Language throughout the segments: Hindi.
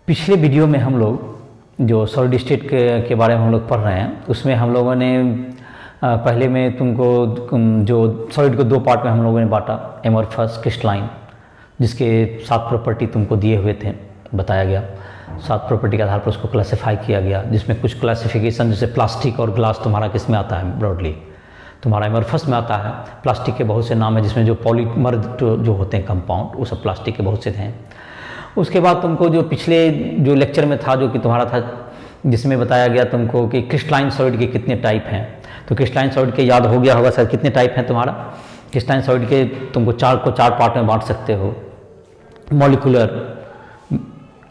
पिछले वीडियो में हम लोग जो सॉलिड स्टेट के बारे में हम लोग पढ़ रहे हैं, उसमें हम लोगों ने पहले में तुमको जो सॉलिड को दो पार्ट में हम लोगों ने बांटा, एमॉर्फस, क्रिस्टलाइन, जिसके 7 प्रॉपर्टी तुमको दिए हुए थे, बताया गया। 7 प्रॉपर्टी के आधार पर उसको क्लासिफाई किया गया, जिसमें कुछ क्लासिफिकेशन जैसे प्लास्टिक और ग्लास तुम्हारा किस में आता है, ब्रॉडली तुम्हारा एमॉर्फस में आता है। प्लास्टिक के बहुत से नाम है, जिसमें जो पॉलीमर जो होते हैं कंपाउंड, वो सब प्लास्टिक के बहुत से हैं। उसके बाद तुमको जो पिछले जो लेक्चर में था, जो कि तुम्हारा था, जिसमें बताया गया तुमको कि क्रिस्टलाइन सॉलिड के कितने टाइप हैं। तो क्रिस्टलाइन सॉलिड के याद हो गया होगा सर, कितने टाइप हैं तुम्हारा। क्रिस्टलाइन सॉलिड के तुमको 4 पार्ट में बांट सकते हो, molecular,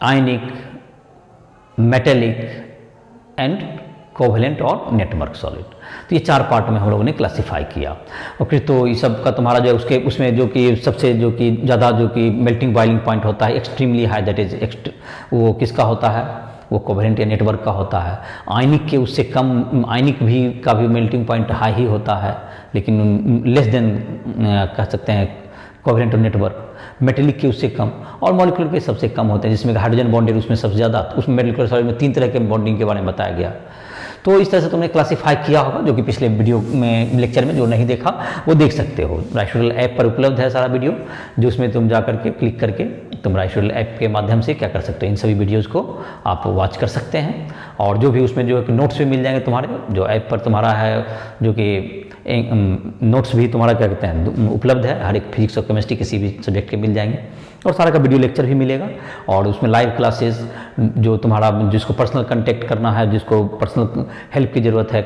ionic, metallic and covalent और नेटवर्क सॉलिड। तो ये 4 पार्ट में हम लोगों ने क्लासिफाई किया। और फिर तो ये सब का तुम्हारा जो उसके उसमें जो कि सबसे जो कि ज़्यादा जो कि मेल्टिंग बॉइलिंग पॉइंट होता है, एक्सट्रीमली हाई, दैट इज वो किसका होता है, वो कोवेलेंट या नेटवर्क का होता है। आयनिक के उससे कम, आयनिक भी का भी मेल्टिंग पॉइंट हाई ही होता है, लेकिन लेस देन कह सकते हैं कोवेलेंट और नेटवर्क। मेटेलिक के उससे कम, और मॉलिक्यूलर के सबसे कम होते हैं, जिसमें हाइड्रोजन बॉन्डेड उसमें सबसे ज़्यादा। उसमें मॉलिक्यूलर सॉलिड में 3 तरह के बॉन्डिंग के बारे में बताया गया। तो इस तरह से तुमने क्लासिफाई किया होगा, जो कि पिछले वीडियो में लेक्चर में जो नहीं देखा वो देख सकते हो। राइसोडल ऐप पर उपलब्ध है सारा वीडियो, जो उसमें तुम जा करके क्लिक करके तुम राइसोडल ऐप के माध्यम से क्या कर सकते हो, इन सभी वीडियोज़ को आप वॉच कर सकते हैं। और जो भी उसमें जो नोट्स भी मिल जाएंगे तुम्हारे, जो ऐप पर तुम्हारा है, जो कि नोट्स भी तुम्हारा क्या कहते हैं उपलब्ध है, हर एक फिजिक्स और केमिस्ट्री किसी भी सब्जेक्ट के मिल जाएंगे। और सारा का वीडियो लेक्चर भी मिलेगा, और उसमें लाइव क्लासेस, जो तुम्हारा जिसको पर्सनल कांटेक्ट करना है, जिसको पर्सनल हेल्प की ज़रूरत है,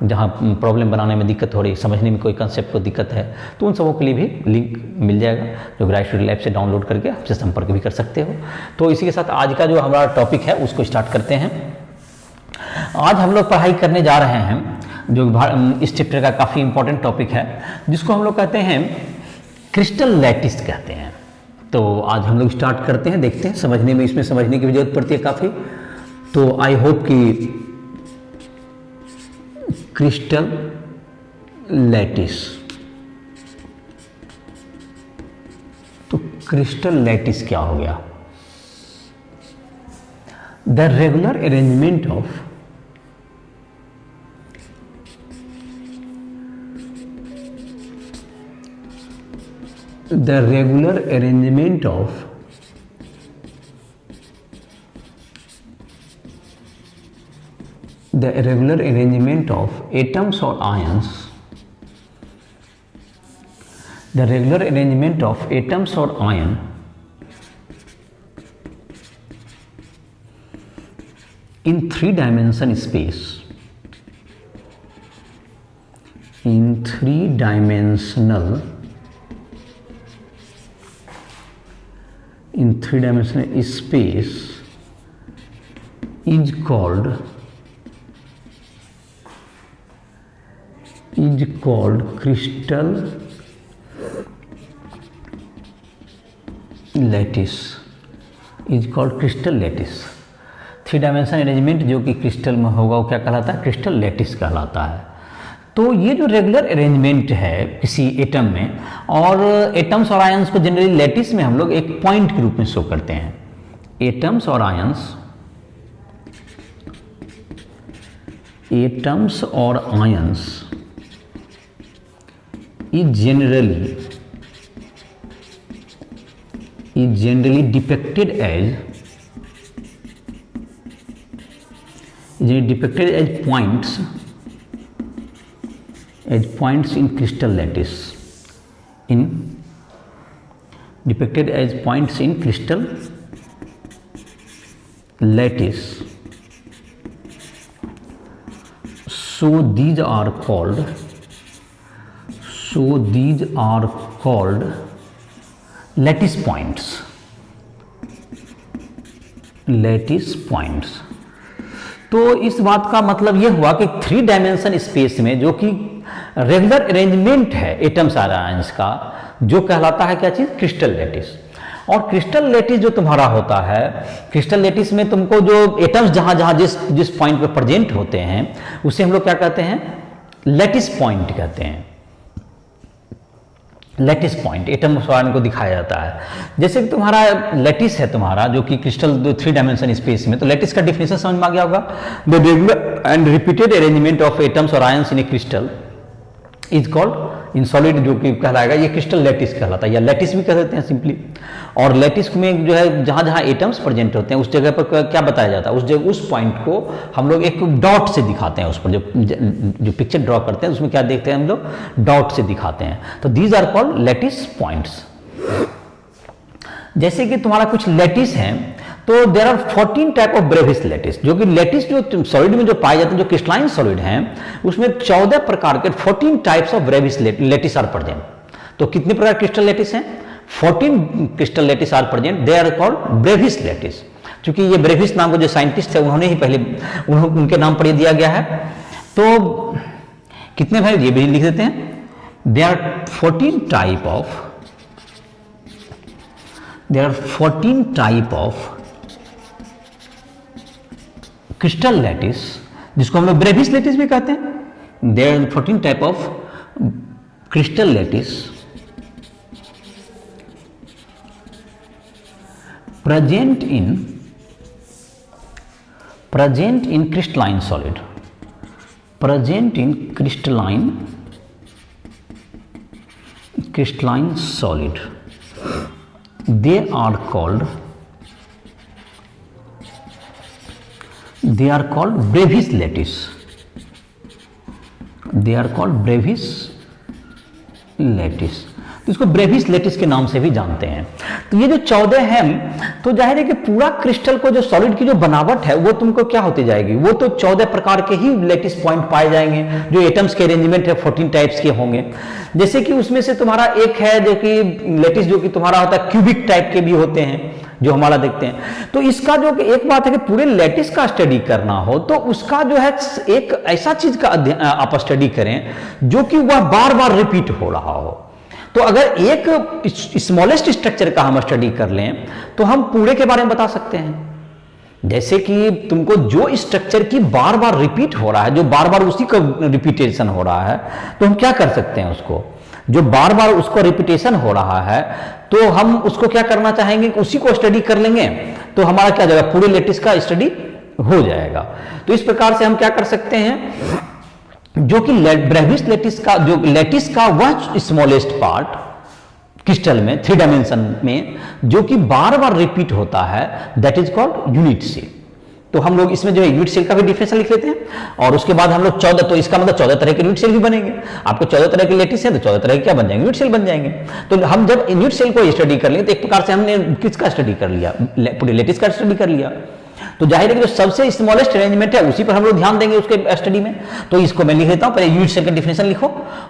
जहाँ प्रॉब्लम बनाने में दिक्कत हो रही, समझने में कोई कंसेप्ट को दिक्कत है, तो उन सबों के लिए भी लिंक मिल जाएगा, जो राइसोडल ऐप से डाउनलोड करके आपसे संपर्क भी कर सकते हो। तो इसी के साथ आज का जो हमारा टॉपिक है उसको स्टार्ट करते हैं। आज हम लोग पढ़ाई करने जा रहे हैं, जो इस चैप्टर का काफ़ी इंपॉर्टेंट टॉपिक है, जिसको हम लोग कहते हैं क्रिस्टल लैटिस कहते हैं। तो आज हम लोग स्टार्ट करते हैं, देखते हैं, समझने में इसमें समझने की जरूरत पड़ती है काफ़ी। तो आई होप कि क्रिस्टल लैटिस, तो क्रिस्टल लैटिस क्या हो गया? The regular arrangement of the regular arrangement of atoms or ions, the regular arrangement of atoms or ion in 3-dimensional space, in 3-dimensional space is called crystal lattice, is called crystal lattice। 3-dimensional arrangement जो कि क्रिस्टल में होगा वो क्या कहलाता है? क्रिस्टल लैटिस कहलाता है। तो ये जो रेगुलर अरेंजमेंट है किसी एटम में, और एटम्स और आयंस को जनरली लैटिस में हम लोग एक पॉइंट के रूप में शो करते हैं। एटम्स और ions is generally depicted as points in crystal lattice, depicted as points in crystal lattice. So these are called lattice points, तो इस बात का मतलब यह हुआ कि 3-डायमेंशन स्पेस में जो कि रेगुलर अरेंजमेंट है एटम्स और आयंस का, जो कहलाता है क्या चीज़? Crystal lattice. और क्रिस्टल लैटिस जो तुम्हारा होता है, क्रिस्टल लैटिस में तुमको जो एटम्स जहाँ जहाँ जिस पॉइंट पे प्रेजेंट होते हैं, उसे हम लोग क्या कहते हैं? लैटिस पॉइंट कहते हैं। Lattice point atom of ion को दिखाया जाता है। जैसे कि तुम्हारा लेटिस है तुम्हारा जो कि क्रिस्टल 3 डायमेंशन स्पेस में, तो लेटिस का डिफिनेशन समझ में आ गया होगा, the regular and repeated arrangement of atoms और ions in a crystal is called in solid, जो कि कहलाएगा ये क्रिस्टल लेटिस कहलाता है, या लेटिस भी कह देते हैं सिंपली। और लेटिस में जो है जहां जहां एटम्स प्रेजेंट होते हैं उस जगह पर क्या बताया जाता है, उस जगह उस पॉइंट को हम लोग एक डॉट से दिखाते हैं, उस पर जो पिक्चर ड्रॉ करते हैं उसमें क्या देखते हैं हम लोग, डॉट से दिखाते हैं। तो these are called lattice points. जैसे कि तुम्हारा कुछ लेटिस हैं, तो there are 14 type of Bravais lattice, जो कि लेटिस जो सॉलिड में जो पाए जाते हैं, जो क्रिस्टलाइन सॉलिड हैं, उसमें 14 प्रकार के 14 types of Bravais lattice are present. तो कितने प्रकार क्रिस्टल लेटिस हैं? 14 crystal lattice are present, they are called Bravais lattice. क्योंकि ये ब्रेविस नाम को जो साइंटिस्ट है उन्होंने ही पहले उनके नाम पर ये दिया गया है। तो कितने भाई ये भी लिख देते हैं, they are 14 type of, there are 14 type of crystal lattice, जिसको हम लोग ब्रेविस लेटिस भी कहते हैं। there are 14 type of crystal lattice present in crystalline solid, present in crystalline solid, they are called brevis lattice, they are called brevis lattice। तो इसको ब्रेविस लेटिस के नाम से भी जानते हैं। तो ये जो 14 हैं, तो जाहिर है कि पूरा क्रिस्टल को जो सॉलिड की जो बनावट है वो तुमको क्या होती जाएगी, वो तो 14 प्रकार के ही लेटिस पॉइंट पाए जाएंगे। जो एटम्स के अरेंजमेंट है 14 टाइप्स के होंगे। जैसे कि उसमें से तुम्हारा एक है जो कि लेटिस, जो कि तुम्हारा होता है क्यूबिक टाइप के भी होते हैं जो हमारा देखते हैं। तो इसका जो कि एक बात है कि पूरे लेटिस का स्टडी करना हो तो उसका जो है एक ऐसा चीज का आप स्टडी करें जो कि वह बार बार रिपीट हो रहा हो। तो अगर एक स्मॉलेस्ट स्ट्रक्चर का हम स्टडी कर लें तो हम पूरे के बारे में बता सकते हैं। जैसे कि तुमको जो स्ट्रक्चर की बार बार रिपीट हो रहा है, जो बार बार उसी का रिपीटेशन हो रहा है, तो हम क्या कर सकते हैं, उसको जो बार बार उसको रिपीटेशन हो रहा है तो हम उसको क्या करना चाहेंगे कि उसी को स्टडी कर लेंगे, तो हमारा क्या जाएगा, पूरे लेटिस का स्टडी हो जाएगा। तो इस प्रकार से हम क्या कर सकते हैं, जो कि ब्रेविस लेटिस का, जो लेटिस का वह स्मॉलेस्ट पार्ट क्रिस्टल में 3 डायमेंशन में जो कि बार बार रिपीट होता है, that is called unit cell. तो हम लोग इसमें जो है यूनिट सेल का भी डिफिनेशन लिख लेते हैं और उसके बाद हम लोग 14, तो इसका मतलब 14 तरह के यूनिट सेल भी बनेंगे। आपको 14 तरह के लेटिस है तो 14 तरह के क्या बन जाएंगे, यूनिट सेल बन जाएंगे। तो हम जब यूनिट सेल को स्टडी कर लेंगे तो एक प्रकार से हमने किसका स्टडी कर लिया, पूरे लेटिस का स्टडी कर लिया। तो जाहिर है कि जो सबसे स्मॉलेस्ट अरेंजमेंट है उसी पर हम लोग ध्यान देंगे उसके स्टडी में। तो इसको मैं लिख लेता हूं, पहले यूनिट सेल का डिफिनेशन लिखो,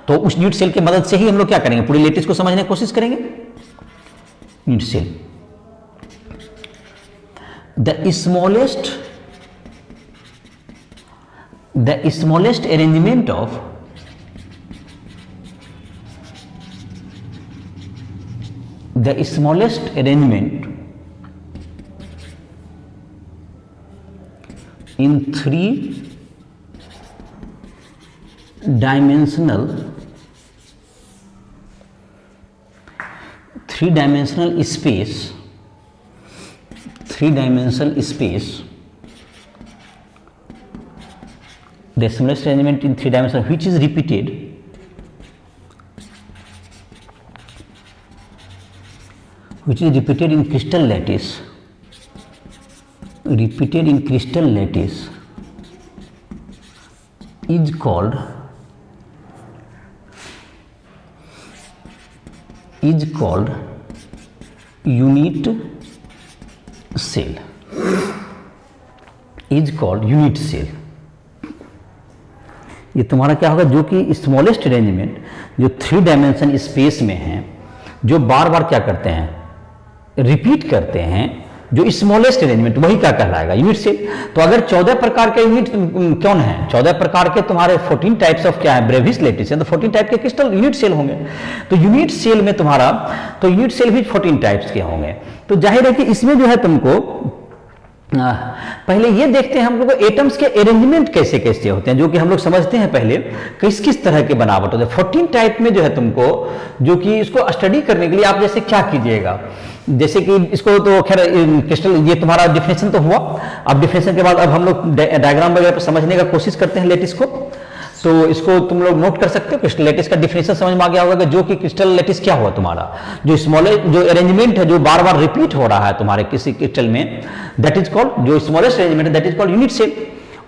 तो उस यूनिट सेल की मदद से ही हम लोग क्या करेंगे, पूरी लेटिस को समझने की कोशिश करेंगे। Unit cell, the smallest arrangement of in 3-dimensional space, the smallest arrangement in 3 dimensional which is repeated in crystal lattice, is called unit cell, ये तुम्हारा क्या होगा, जो कि स्मॉलेस्ट अरेंजमेंट जो 3 डायमेंशन स्पेस में है, जो बार बार क्या करते हैं, रिपीट करते हैं, जो स्मॉलेस्ट अरेंजमेंट वही क्या कहलाएगा, यूनिट सेल। तो अगर 14 प्रकार के यूनिट कौन है, 14 प्रकार के तुम्हारे 14 टाइप्स ऑफ क्या है, ब्रेविस लेटिस है, तो 14 टाइप के क्रिस्टल यूनिट सेल होंगे। तो यूनिट सेल में तुम्हारा, तो यूनिट सेल भी 14 टाइप्स के होंगे। तो जाहिर है कि इसमें जो है तुमको पहले ये देखते हैं हम लोग एटम्स के अरेंजमेंट कैसे कैसे होते हैं, जो कि हम लोग समझते हैं पहले किस किस तरह के बनावट होते हैं। 14 टाइप में जो है तुमको, जो कि इसको स्टडी करने के लिए आप जैसे क्या कीजिएगा, जैसे कि इसको तो खैर क्रिस्टल, ये तुम्हारा डिफिनेशन तो हुआ। अब डिफिनेशन के बाद अब हम लोग डायग्राम वगैरह पर समझने का कोशिश करते हैं लेटिस को। तो इसको तुम लोग नोट कर सकते हो, क्रिस्टल लेटिस का डिफिनेशन समझ में आ गया होगा, जो कि क्रिस्टल लेटिस क्या हुआ तुम्हारा, जो स्मॉलेस्ट जो अरेंजमेंट है जो बार बार रिपीट हो रहा है तुम्हारे किसी क्रिस्टल में, दैट इज कॉल्ड, जो स्मॉलेस्ट अरेंजमेंट है that is called unit cell.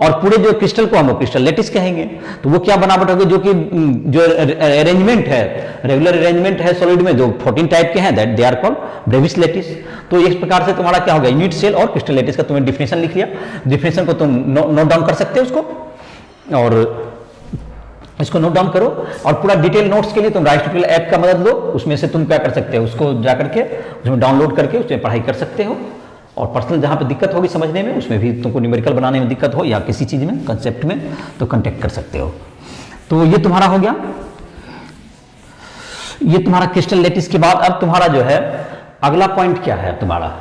और पूरे जो क्रिस्टल को हम लोग क्रिस्टल लेटिस कहेंगे। तो वो क्या बनावट होगी, जो कि जो अरेंजमेंट है, रेगुलर अरेंजमेंट है सॉलिड में, जो 14 टाइप के हैं, that they are called Bravais lattice. तो इस प्रकार से तुम्हारा क्या होगा, यूनिट सेल और क्रिस्टल लेटिस का तुमने डिफिनेशन लिख लिया। डिफिनेशन को तुम नोट डाउन कर सकते हो उसको, और इसको नोट डाउन करो। और पूरा डिटेल नोट्स के लिए तुम राइस ट्यूटोरियल ऐप का मदद लो, उसमें से तुम क्या कर सकते हो, उसको जा करके उसमें डाउनलोड करके उसमें पढ़ाई कर सकते हो। और पर्सनल जहां पे दिक्कत होगी समझने में, उसमें भी तुमको न्यूमेरिकल बनाने में दिक्कत हो या किसी चीज में कंसेप्ट में, तो कांटेक्ट कर सकते हो। तो ये तुम्हारा हो गया, ये तुम्हारा क्रिस्टल लेटिस के बाद अब तुम्हारा जो है अगला पॉइंट क्या है तुम्हारा।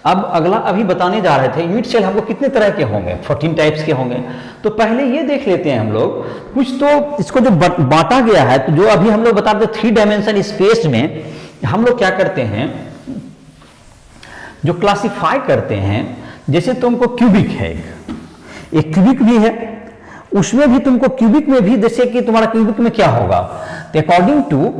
अब अगला अभी बताने जा रहे थे, यूनिट सेल हमको कितने तरह के होंगे, 14 टाइप्स के होंगे। तो पहले ये देख लेते हैं हम लोग कुछ, तो इसको जो बांटा गया है, तो जो अभी हम लोग बता रहे थे 3 डायमेंशन स्पेस में हम लोग क्या करते हैं, जो क्लासिफाई करते हैं, जैसे तुमको क्यूबिक है, एक क्यूबिक भी है, उसमें भी तुमको क्यूबिक में भी जैसे कि तुम्हारा क्यूबिक में क्या होगा, तो अकॉर्डिंग टू,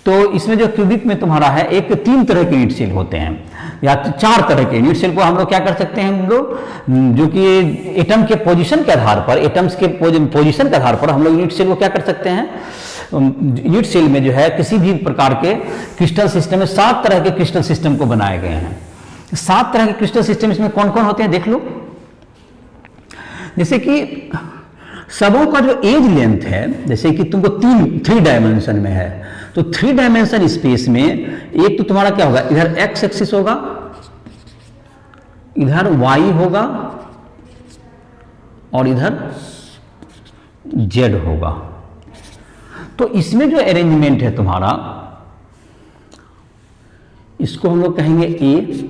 तो इसमें जो क्यूबिक में तुम्हारा है एक 3 तरह के यूनिट सेल होते हैं या 4 तरह के यूनिट सेल को हम लोग क्या कर सकते हैं, हम लोग जो कि एटम के पोजीशन के आधार पर, एटम्स के पोजीशन के आधार पर हम लोग यूनिट सेल को क्या कर सकते हैं, यूनिट सेल में जो है किसी भी प्रकार के क्रिस्टल सिस्टम में 7 तरह के क्रिस्टल सिस्टम को बनाए गए हैं। 7 तरह के क्रिस्टल सिस्टम इसमें कौन कौन होते हैं देख लो। जैसे कि सबों का जो एज लेंथ है, जैसे कि तुमको 3 डायमेंशन में है, तो 3 डायमेंशन स्पेस में एक तो तुम्हारा क्या होगा, इधर एक्स एक्सिस होगा, इधर वाई होगा और इधर जेड होगा। तो इसमें जो अरेंजमेंट है तुम्हारा, इसको हम लोग कहेंगे ए,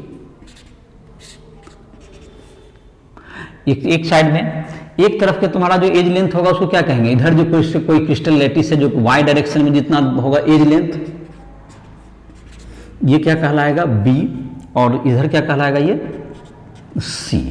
एक साइड में, एक तरफ के तुम्हारा जो एज लेंथ होगा उसको क्या कहेंगे, इधर जो कोई क्रिस्टल लेटिस है जो वाई डायरेक्शन में जितना होगा एज लेंथ, ये क्या कहलाएगा बी, और इधर क्या कहलाएगा ये सी।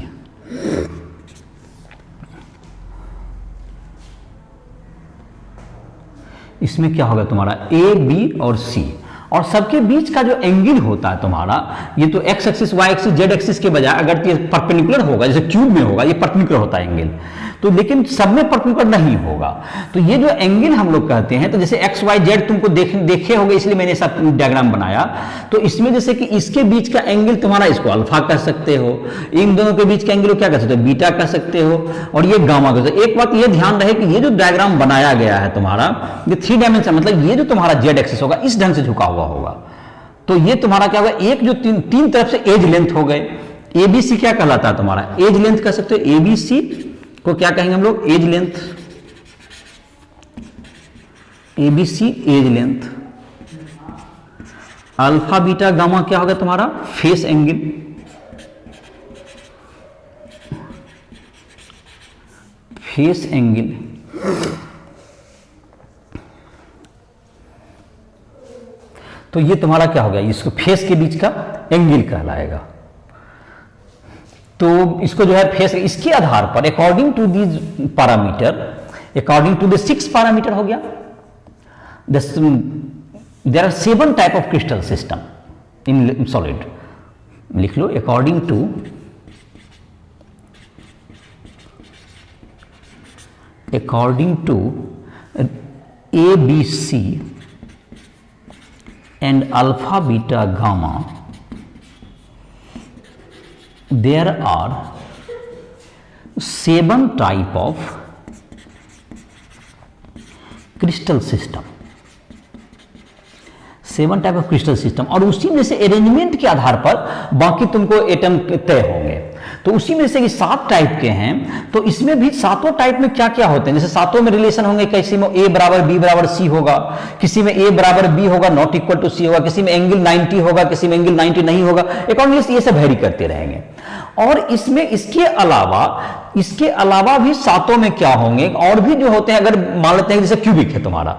इसमें क्या होगा तुम्हारा ए, बी और सी, और सबके बीच का जो एंगल होता है तुम्हारा, ये तो X axis, Y axis, Z axis के बजाय अगर ये परपेंडिकुलर होगा, जैसे क्यूब में होगा ये परपेंडिकुलर होता है एंगल, तो लेकिन सब में परपेंडिकुलर नहीं होगा। तो ये जो एंगल हम लोग कहते हैं, तो जैसे एक्स वाई जेड तुमको देखे होंगे, इसलिए मैंने ऐसा डायग्राम बनाया। तो इसमें जैसे कि इसके बीच का एंगल तुम्हारा, इसको अल्फा कह सकते हो, इन दोनों के बीच का एंगल क्या कह सकते हो, बीटा कह सकते हो, और ये गामा कह सकते हो। एक बात ये ध्यान रहे कि ये जो डायग्राम बनाया गया है तुम्हारा, ये 3 डायमेंशन, मतलब ये जो तुम्हारा जेड एक्सिस होगा इस ढंग से झुका हुआ होगा। तो ये तुम्हारा क्या होगा, एक जो तीन तरफ से एज लेंथ हो गए, एबीसी क्या कहलाता है तुम्हारा, एज लेंथ कह सकते हो, एबीसी को क्या कहेंगे हम लोग, edge length, ABC edge length. Alpha beta gamma क्या होगा तुम्हारा, फेस एंगल। फेस एंगल, तो ये तुम्हारा क्या होगा, इसको फेस के बीच का एंगल कहलाएगा। तो इसको जो है फेस, इसके आधार पर according to these parameter, according to the 6 parameter हो गया, there are 7 type of crystal system in solid. लिख लो, according to A B C and alpha beta gamma, there are 7 type of crystal system, 7 type of crystal system. और उसी में से अरेंजमेंट के आधार पर बाकी तुमको एटम तय होंगे। तो उसी में से ये 7 टाइप के हैं। तो इसमें भी सातों टाइप में क्या क्या होते हैं, जैसे सातों में रिलेशन होंगे, किसी में ए बराबर बी बराबर सी होगा, किसी में ए बराबर बी होगा नॉट इक्वल टू सी होगा, किसी में एंगल 90 होगा, किसी में एंगल 90 नहीं होगा, अकॉर्डिंगली ये सब वेरी करते रहेंगे। और इसमें इसके अलावा भी सातों में क्या होंगे और भी जो होते हैं, अगर मान लेते हैं जैसे क्यूबिक है तुम्हारा,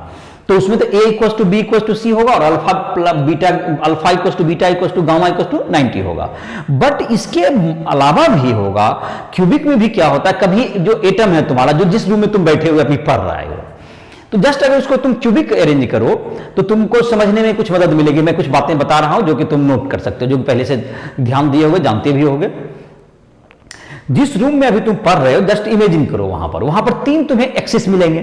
तो उसमें तो A equal to B equal to C होगा और alpha equal to beta equal to gamma equal to 90 होगा। बट इसके अलावा भी होगा, क्यूबिक में भी क्या होता है, कभी जो एटम है तुम्हारा, जो जिस रूम में तुम बैठे हुए अभी पढ़ रहे हो, तो जस्ट अगर उसको तुम क्यूबिक अरेंज करो तो तुमको समझने में कुछ मदद मिलेगी। मैं कुछ बातें बता रहा हूं जो कि तुम नोट कर सकते हो, जो पहले से ध्यान दिए होगे, जानते भी होगे। जिस रूम में अभी तुम पढ़ रहे हो, जस्ट इमेजिन करो वहां पर 3 तुम्हें एक्सिस मिलेंगे।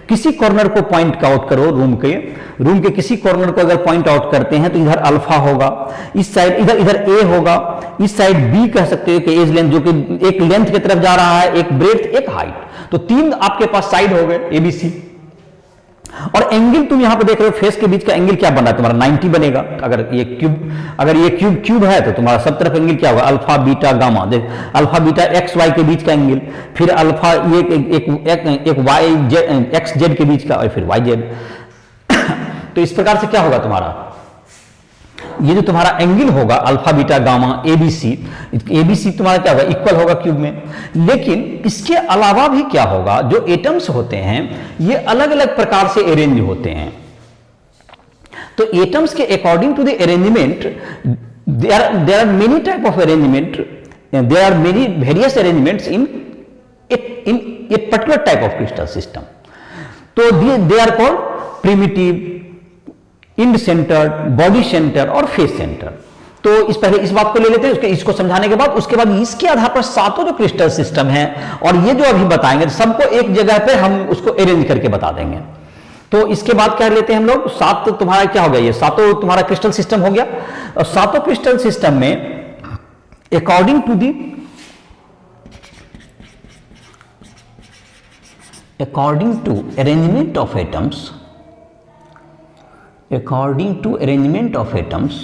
किसी कॉर्नर को पॉइंट आउट करो, रूम के किसी कॉर्नर को अगर पॉइंट आउट करते हैं तो इधर अल्फा होगा, इस साइड इधर ए होगा, इस साइड बी कह सकते हो कि एज लेंथ, जो कि एक लेंथ की तरफ जा रहा है, एक ब्रेड्थ एक हाइट, तो 3 आपके पास साइड हो गए एबीसी। और एंगल तुम यहां पर देख रहे हो, फेस के बीच का एंगल क्या बन रहा है तुम्हारा, 90 बनेगा। अगर ये क्यूब है तो तुम्हारा सब तरफ एंगल क्या होगा, अल्फा बीटा गामा। देख, अल्फा बीटा एक्स वाई के बीच का एंगल, फिर अल्फा एक वाई एक्स जेड के बीच का, और फिर वाई जेड। तो इस प्रकार से क्या होगा तुम्हारा, ये जो तुम्हारा एंगल होगा अल्फा बीटा गामा एबीसी तुम्हारा क्या होगा, इक्वल होगा क्यूब में। लेकिन इसके अलावा भी क्या होगा, जो एटम्स होते हैं ये अलग अलग प्रकार से अरेंज होते हैं। तो एटम्स के according to the arrangement there are many type of arrangement, there are many various arrangements in a particular type of crystal system. तो they are called primitive, end centre, body centre और फेस सेंटर। तो पहले इस बात को ले लेते हैं, इसको समझाने के बाद उसके बाद इसके आधार पर सातों जो क्रिस्टल सिस्टम है और ये जो अभी बताएंगे सबको एक जगह पे हम उसको अरेंज करके बता देंगे। तो इसके बाद क्या लेते हैं हम लोग, 7 तुम्हारा क्या हो गया, ये सातों तुम्हारा क्रिस्टल सिस्टम हो गया। और सातों क्रिस्टल सिस्टम में according to arrangement of atoms, according to arrangement of atoms,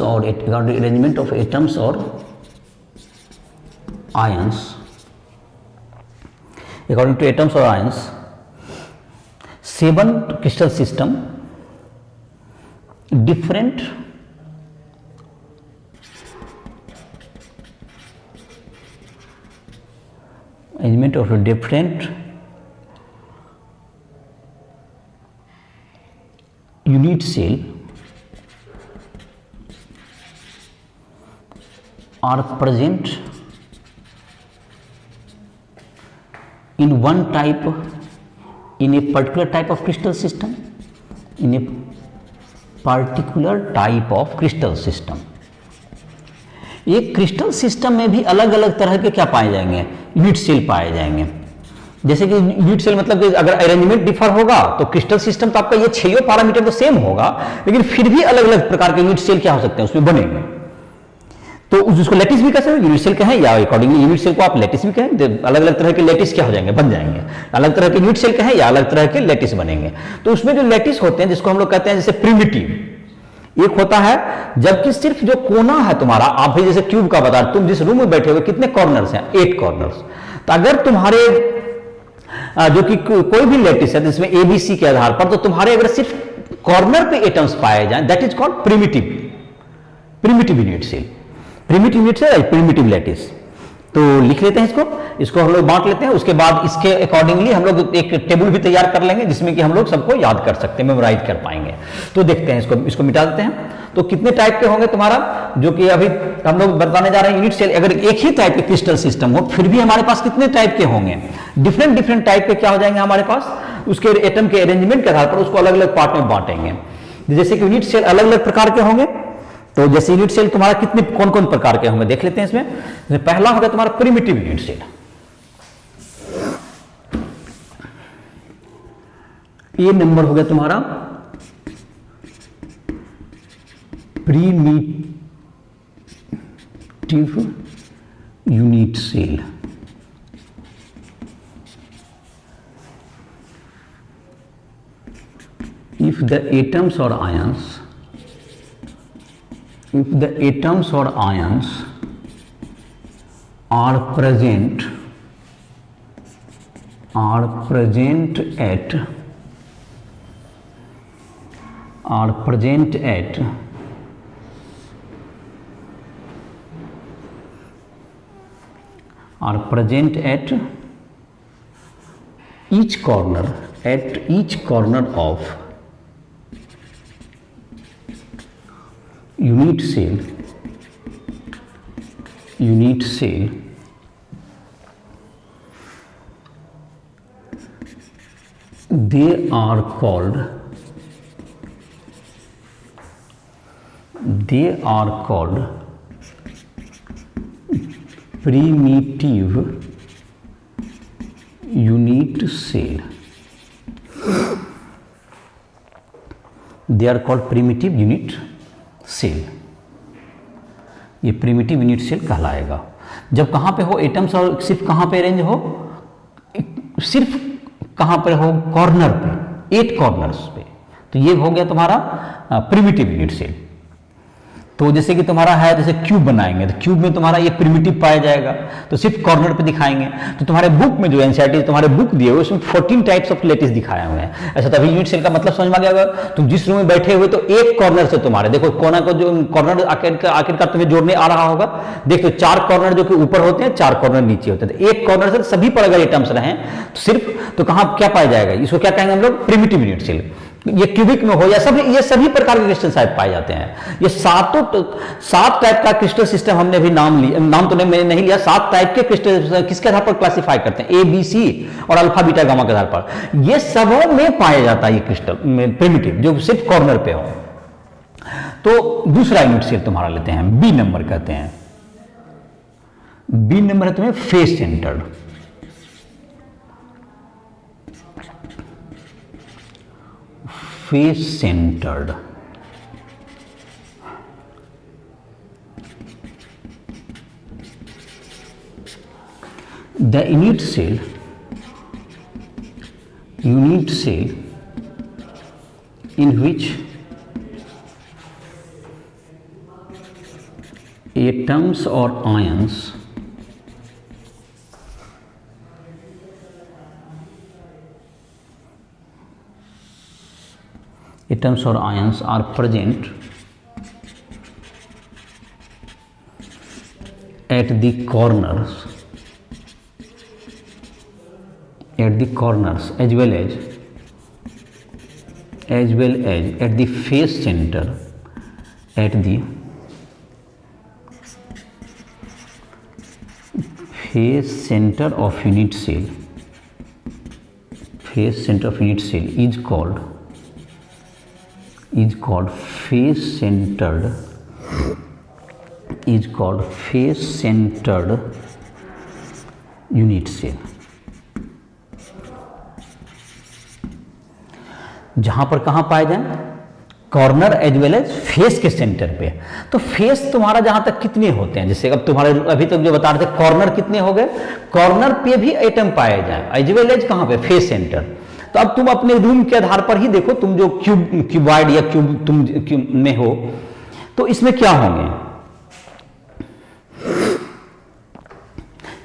or arrangement of atoms or ions, according to atoms or ions, 7 crystal system, different arrangement of different unit cell are present in one type, in a particular type of crystal system, in a particular type of crystal system। एक क्रिस्टल सिस्टम में भी अलग अलग तरह के क्या पाए जाएंगे, यूनिट सेल पाए जाएंगे। जैसे कि यूनिट सेल मतलब कि अगर अरेंजमेंट डिफर होगा तो क्रिस्टल सिस्टम तो आपका ये 6 पैरामीटर तो सेम होगा, लेकिन फिर भी अलग अलग प्रकार के यूनिट सेल क्या हो सकते हैं उसमें बनेंगे। तो उसको लेटिस भी कह सकते हैं, यूनिट सेल कहें या अकॉर्डिंगली यूनिट सेल को आप लेटिस भी कहें, अलग अलग तरह के लेटिस क्या हो जाएंगे, बन जाएंगे। अलग तरह के यूनिट सेल कहें या अलग तरह के लेटिस बनेंगे। तो उसमें जो लेटिस होते हैं जिसको हम लोग कहते हैं जैसे प्रिमिटिव, एक होता है जबकि सिर्फ जो कोना है तुम्हारा, आप भी जैसे क्यूब का बता, तुम जिस रूम में बैठे हुए कितने कॉर्नर्स हैं, 8 कॉर्नर्स। तो अगर तुम्हारे जो कि कोई भी लेटिस है जिसमें एबीसी के आधार पर, तो तुम्हारे अगर सिर्फ कॉर्नर पे एटम्स पाए जाएं, that is called primitive unit cell, primitive unit cell, primitive lattice. तो लिख लेते हैं इसको हम लोग बांट लेते हैं। उसके बाद इसके अकॉर्डिंगली हम लोग एक टेबल भी तैयार कर लेंगे जिसमें कि हम लोग सबको याद कर सकते हैं, मेमोराइज कर पाएंगे। तो देखते हैं इसको मिटा देते हैं। तो कितने टाइप के होंगे तुम्हारा, जो कि अभी हम लोग बताने जा रहे हैं यूनिट सेल। अगर एक ही टाइप के क्रिस्टल सिस्टम हो फिर भी हमारे पास कितने टाइप के होंगे, डिफरेंट टाइप के क्या हो जाएंगे हमारे पास, उसके एटम के अरेंजमेंट के आधार पर उसको अलग अलग पार्ट में बांटेंगे। जैसे कि यूनिट सेल अलग अलग प्रकार के होंगे। तो जैसे यूनिट सेल तुम्हारा कितने कौन कौन प्रकार के होंगे देख लेते हैं इसमें। पहला होगा तुम्हारा प्रिमिटिव यूनिट सेल। ये नंबर हो गया तुम्हारा primitive unit cell. If the atoms or ions if the atoms or ions are present at each corner of unit cell, they are called primitive unit cell. They are called primitive unit cell. ये प्रिमिटिव यूनिट सेल कहलाएगा जब कहाँ पे हो एटम्स और सिर्फ कहाँ पे अरेंज हो, सिर्फ कहाँ पर हो, कॉर्नर पे, 8 कॉर्नर्स पे। तो ये हो गया तुम्हारा प्रिमिटिव यूनिट सेल। तो जैसे कि तुम्हारा है, जैसे क्यूब बनाएंगे तो क्यूब में तुम्हारा ये प्रिमिटिव पाया जाएगा, तो सिर्फ कॉर्नर पे दिखाएंगे। तो तुम्हारे बुक में जो एनसीईआरटी तुम्हारे बुक दिए हुए उसमें 14 टाइप्स ऑफ लेटिस दिखाए हुए हैं। ऐसा तभी यूनिट सेल का मतलब समझ में आ गया। तुम जिस रूम में बैठे हुए तो एक कॉर्नर से तुम्हारे देखो कोना को जो कॉर्नर आखिरकार तुम्हें जोड़ने आ रहा होगा, देखो 4 कॉर्नर जो कि ऊपर होते हैं, 4 कॉर्नर नीचे होते हैं। तो एक कॉर्नर से सभी पर अगर एटम्स रहे तो सिर्फ तो कहाँ क्या पाया जाएगा, इसको क्या कहेंगे हम लोग, प्रिमिटिव यूनिट सेल। ये क्यूबिक में हो या ये सभी प्रकार के क्रिस्टल शायद पाए जाते हैं। ये 7 टाइप का क्रिस्टल सिस्टम हमने अभी नाम तो मैंने नहीं लिया। 7 टाइप के क्रिस्टल किसके आधार पर क्लासिफाई करते हैं, ए बी सी और अल्फा बीटा गामा के आधार पर। ये सबों में पाया जाता है ये क्रिस्टल प्रिमिटिव जो सिर्फ कॉर्नर पे हो। तो दूसरा यूनिट सेल तुम्हारा लेते हैं, बी नंबर कहते हैं। बी नंबर है तुम्हें face centred. face centered, the unit cell in which atoms or ions are present at the corners as well as at the face center of unit cell. Face center of unit cell is called face centered unit cell। जहां पर कहां पाए जाए, corner as well as face के सेंटर पे। तो फेस तुम्हारा जहां तक कितने होते हैं, जैसे अब तुम्हारे अभी तक जो बता रहे थे कॉर्नर कितने हो गए, कॉर्नर पे भी एटम पाए जाए एज वेल एज कहां पे, फेस सेंटर। तो अब तुम अपने रूम के आधार पर ही देखो, तुम जो क्यूबॉइड या क्यूब में हो तो इसमें क्या होंगे,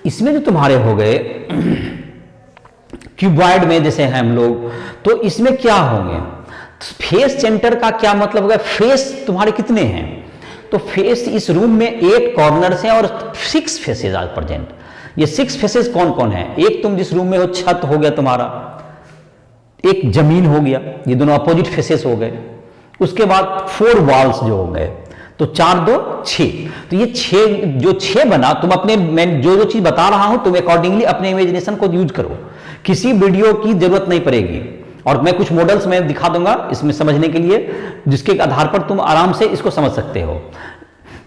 इसमें जो तुम्हारे हो गए क्यूबॉइड में जैसे हैं हम लोग, तो इसमें क्या होंगे, फेस सेंटर का क्या मतलब होगा, फेस तुम्हारे कितने हैं, तो फेस इस रूम में 8 कॉर्नर हैं और 6 फेसेस आर प्रेजेंट। ये 6 फेसेस कौन कौन है, एक तुम जिस रूम में हो छत हो गया तुम्हारा, एक जमीन हो गया, ये दोनों अपोजिट फेसेस हो गए। उसके बाद 4 वॉल्स जो हो गए, तो 4 2 6। तो ये 6 बना, तुम अपने मैं जो चीज बता रहा हूं तुम अकॉर्डिंगली अपने इमेजिनेशन को यूज करो, किसी वीडियो की जरूरत नहीं पड़ेगी। और मैं कुछ मॉडल्स में दिखा दूंगा इसमें समझने के लिए, जिसके आधार पर तुम आराम से इसको समझ सकते हो।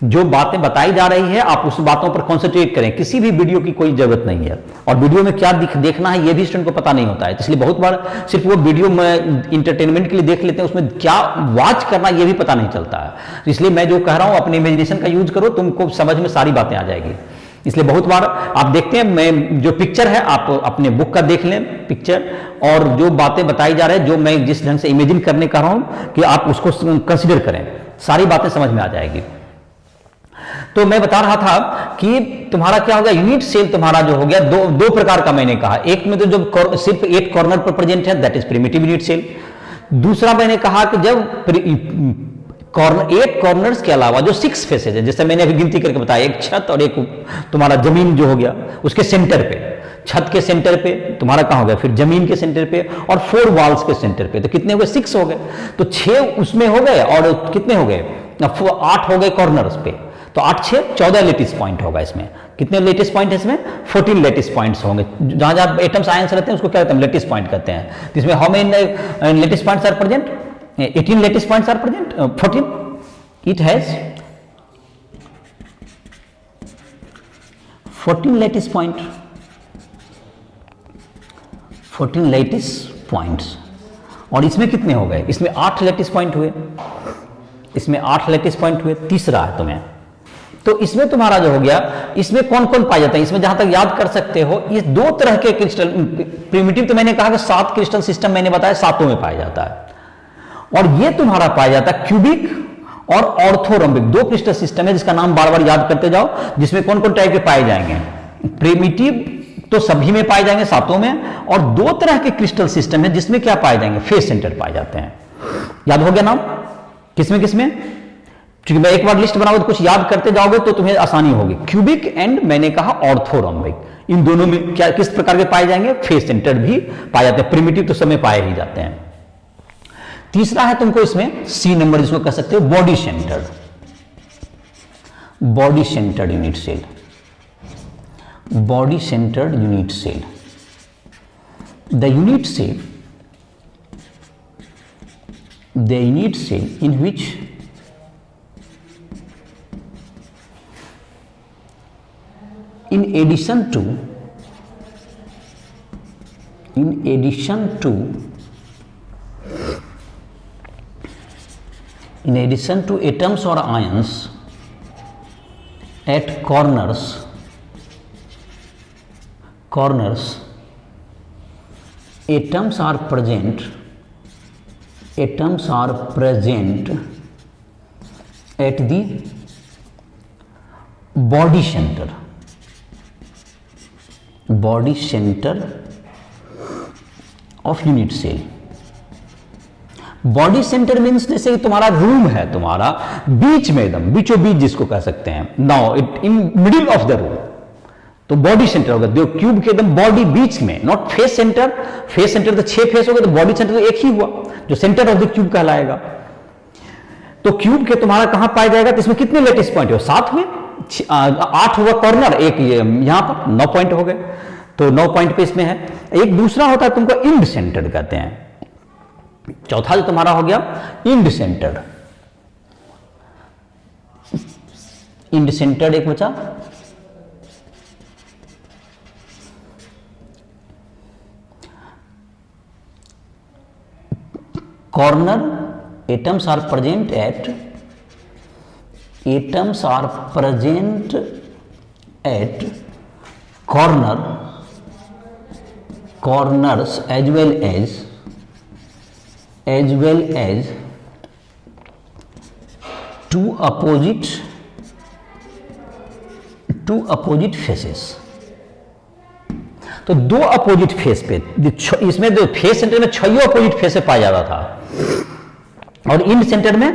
जो बातें बताई जा रही है आप उस बातों पर कॉन्सेंट्रेट करें, किसी भी वीडियो की कोई जरूरत नहीं है। और वीडियो में क्या देखना है ये भी स्टूडेंट को पता नहीं होता है, इसलिए बहुत बार सिर्फ वो वीडियो में इंटरटेनमेंट के लिए देख लेते हैं, उसमें क्या वॉच करना ये भी पता नहीं चलता है। इसलिए मैं जो कह रहा हूं अपने इमेजिनेशन का यूज करो, तुमको समझ में सारी बातें आ जाएगी। इसलिए बहुत बार आप देखते हैं, मैं जो पिक्चर है आप अपने बुक का देख लें पिक्चर, और जो बातें बताई जा रही है, जो मैं जिस ढंग से इमेजिन करने का रहा हूं कि आप उसको कंसिडर करें, सारी बातें समझ में आ जाएगी। तो मैं बता रहा था कि तुम्हारा क्या होगा, यूनिट सेल तुम्हारा जो हो गया दो प्रकार का मैंने कहा। एक में तो जो सिर्फ 8 कॉर्नर पर प्रेजेंट है, that is primitive unit cell. दूसरा मैंने कहा कि जब 8 कॉर्नर्स के अलावा जो 6 फेसेज है, जैसे मैंने अभी गिनती करके बताया, एक छत और एक तुम्हारा जमीन जो हो गया उसके सेंटर पे, छत के सेंटर पे तुम्हारा कहां हो गया, फिर जमीन के सेंटर पे, और 4 वॉल्स के सेंटर पे, तो कितने हो गए, 6 हो गए। तो 6 उसमें हो गए और कितने हो गए, 8 हो गए कॉर्नर्स पे। तो 8 6 14 लेटिस पॉइंट होगा इसमें। कितने लेटिस पॉइंट है इसमें, 14 लेटिस पॉइंट्स होंगे। जहां जहां एटम्स आयंस रहते हैं उसको क्या कहते हैं, लेटिस पॉइंट कहते हैं। इसमें how many lattice points are present, 18 lattice points are present, 14 it has 14 lattice point, 14 lattice points। और इसमें कितने हो गए, इसमें 8 लेटिस पॉइंट हुए, इसमें 8 लेटिस पॉइंट हुए। तीसरा है तुम्हें, तो इसमें तुम्हारा जो हो गया, इसमें कौन कौन पाया जाता है, इसमें जहां तक याद कर सकते हो, ये 2 तरह के क्रिस्टल, प्रिमिटिव तो मैंने कहा कि 7 क्रिस्टल सिस्टम मैंने बताया, 7 में पाया जाता है। और ये तुम्हारा पाया जाता है क्यूबिक और ऑर्थोरोम्बिक, 2 क्रिस्टल सिस्टम है जिसका नाम बार बार याद करते जाओ, जिसमें कौन कौन टाइप के पाए जाएंगे। प्रिमिटिव तो सभी में पाए जाएंगे, 7 में, और 2 तरह के क्रिस्टल सिस्टम है जिसमें क्या पाए जाएंगे, फेस सेंटर पाए जाते हैं। याद हो गया नाम, किसमें किसमें, क्योंकि मैं एक बार लिस्ट बनाऊंगा तो कुछ याद करते जाओगे तो तुम्हें आसानी होगी। क्यूबिक एंड मैंने कहा ऑर्थोरोम्बिक, इन दोनों में क्या किस प्रकार के पाए जाएंगे, फेस सेंटर भी पाए जाते हैं। प्रिमिटिव तो समय पाए ही जाते हैं। तीसरा है तुमको इसमें सी नंबर, जिसको कह सकते हो body centred, body centred unit cell, body centred unit cell. The unit cell, the unit cell in which in addition to atoms or ions at corners atoms are present at the body center of unit cell। Body centre means जैसे कि तुम्हारा रूम है, तुम्हारा बीच में, एकदम बीचों बीच जिसको कह सकते हैं, now it in middle of the room, तो बॉडी सेंटर होगा। जो क्यूब के एकदम बॉडी बीच में, not face centre, face centre तो 6 फेस हो गए, तो बॉडी सेंटर तो एक ही हुआ जो सेंटर ऑफ द क्यूब कहलाएगा। तो क्यूब के तुम्हारा कहां पाया जाएगा, तो इसमें कितने लेटिस पॉइंट हो, 7 हुए, 8 हुआ कॉर्नर, एक ये यहां पर 9 पॉइंट हो गए, तो 9 पॉइंट पे इसमें है। एक दूसरा होता है तुमको इंड सेंटर्ड कहते हैं। चौथा जो तुम्हारा हो गया इंड सेंटर्ड, इंड सेंटर्ड एक बचा। Corner atoms are present at corners as well as two opposite faces। तो 2 अपोजिट फेस पे, इसमें जो फेस सेंटर में 6 अपोजिट फेस से पाया जाता था, और इंड सेंटर में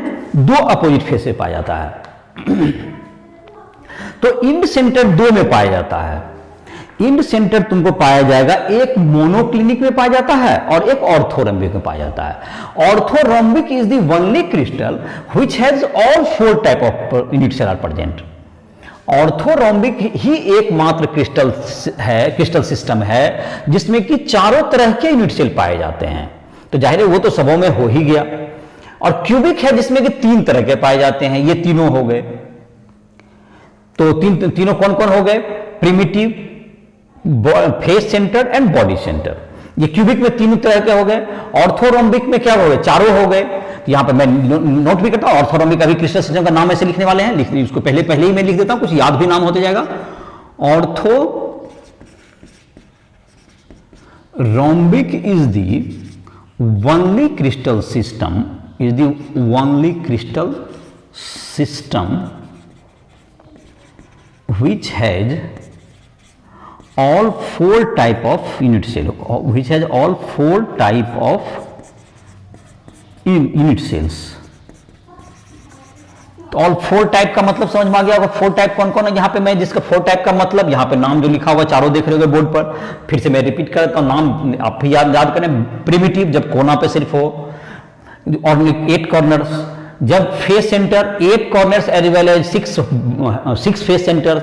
2 अपोजिट फेस से पाया जाता है। तो इंड सेंटर 2 में पाया जाता है। इंड सेंटर तुमको पाया जाएगा, एक मोनोक्लिनिक में पाया जाता है और एक ऑर्थोरोम्बिक में पाया जाता है। Orthorhombic is the only crystal which has all 4 type of unit cell are present. Orthorhombic ही एकमात्र क्रिस्टल सिस्टम है जिसमें कि चारों तरह के यूनिट सेल पाए जाते हैं। तो जाहिर है वो तो सबों में हो ही गया। और क्यूबिक है जिसमें कि 3 तरह के पाए जाते हैं, ये तीनों हो गए। तो तीनों कौन कौन हो गए, primitive, face centre and body centre. ये क्यूबिक में 3 तरह के हो गए। ऑर्थोरोम्बिक में क्या हो गए, चारों हो गए। तो यहां पर मैं नोट भी करता हूं, ऑर्थोरोम्बिक अभी क्रिस्टल सिस्टम का नाम ऐसे लिखने वाले हैं, उसको पहले ही मैं लिख देता हूं, कुछ याद भी नाम होते जाएगा। Orthorhombic is the only crystal system which has all four type of unit cell, which has all four type of unit cells. तो ऑल फोर टाइप का मतलब समझ में आ गया होगा। फोर टाइप कौन कौन है यहाँ पे, मैं जिसका फोर टाइप का मतलब यहाँ पे नाम जो लिखा हुआ चारों देख रहे हो बोर्ड पर, फिर से मैं रिपीट करता हूँ, नाम आप याद करें। प्रिमिटिव जब कोना पे सिर्फ हो, और 8 कॉर्नर्स, जब face centre 8 corners as well as 6 face centre,